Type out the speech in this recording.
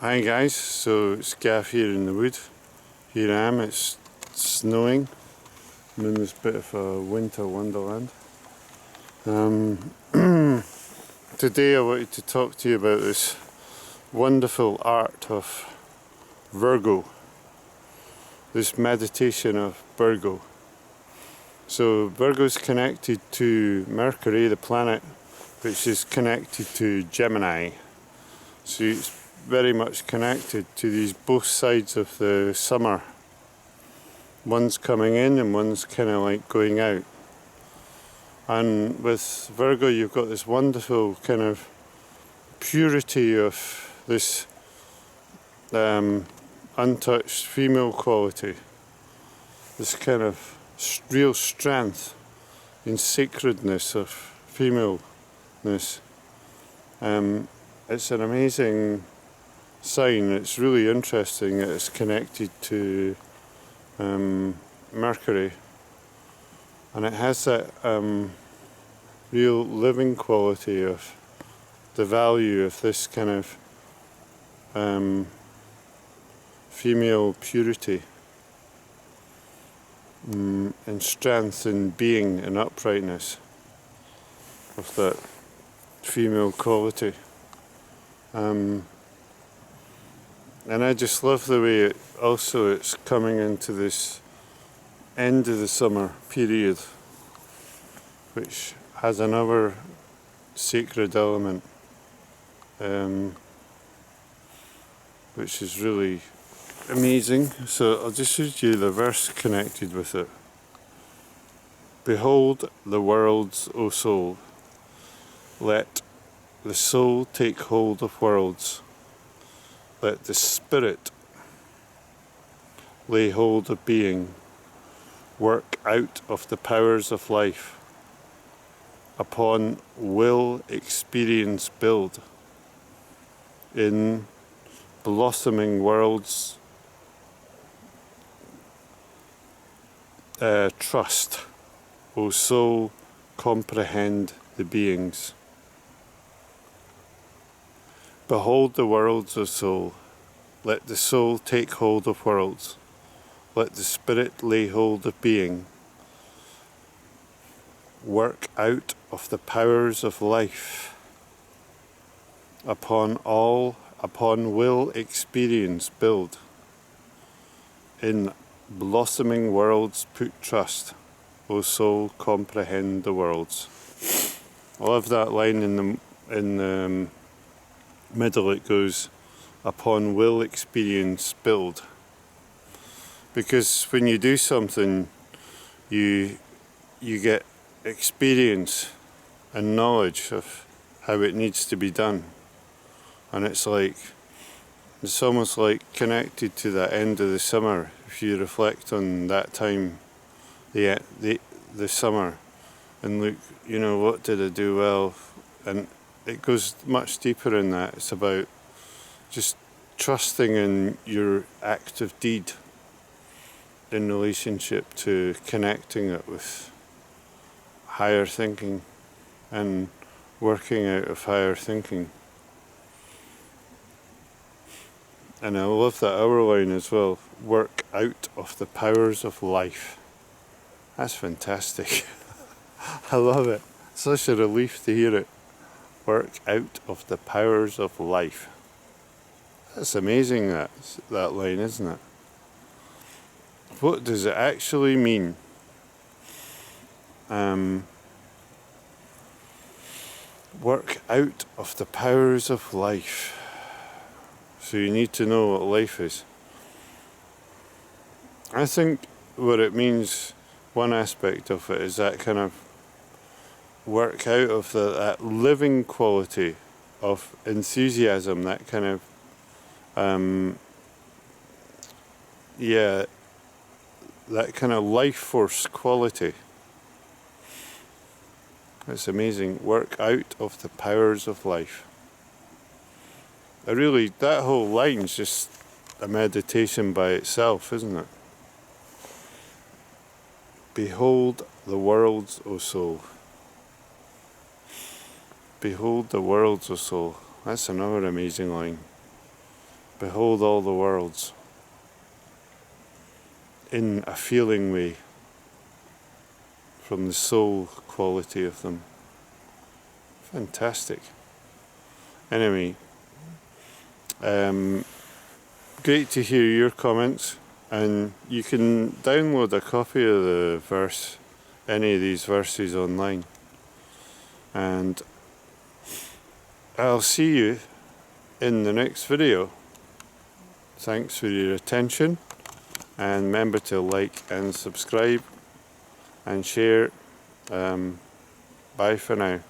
Hi guys, so it's Gaff here in the wood. Here I am, it's snowing. I'm in this bit of a winter wonderland. Today I wanted to talk to you about this wonderful art of Virgo. This meditation of Virgo. So Virgo is connected to Mercury, the planet, which is connected to Gemini. So it's very much connected to these both sides of the summer. One's coming in and one's kind of like going out. And with Virgo you've got this wonderful kind of purity of this untouched female quality. This kind of real strength in sacredness of femaleness. It's an amazing sign. It's really interesting that it's connected to Mercury, and it has that real living quality of the value of this kind of female purity and strength and being and uprightness of that female quality. And I just love the way it's coming into this end of the summer period, which has another sacred element, which is really amazing. So I'll just read you the verse connected with it. Behold the worlds, O soul, let the soul take hold of worlds. Let the spirit lay hold of being, work out of the powers of life, upon will experience build, in blossoming worlds trust, O soul, comprehend the beings. Behold the worlds, O soul, let the soul take hold of worlds, let the spirit lay hold of being, work out of the powers of life, upon will experience build, in blossoming worlds put trust, O soul, comprehend the worlds. I love that line in the middle. It goes, upon will experience build, because when you do something you get experience and knowledge of how it needs to be done, and it's almost like connected to that end of the summer. If you reflect on that time, the summer, and look, what did I do well, and it goes much deeper in that. It's about just trusting in your act of deed in relationship to connecting it with higher thinking and working out of higher thinking. And I love that other line as well, work out of the powers of life. That's fantastic. I love it. Such a relief to hear it. Work out of the powers of life. That's amazing, that line, isn't it? What does it actually mean? Work out of the powers of life. So you need to know what life is. I think what it means, one aspect of it, is that kind of work out of that living quality of enthusiasm, that kind of that kind of life force quality. It's amazing. Work out of the powers of life. That whole line's just a meditation by itself, isn't it? Behold the worlds, O soul. Behold the worlds, O soul. That's another amazing line. Behold all the worlds in a feeling way, from the soul quality of them. Fantastic. Anyway, great to hear your comments, and you can download a copy of the verse, any of these verses online, and I'll see you in the next video. Thanks for your attention, and remember to like and subscribe and share. Bye for now.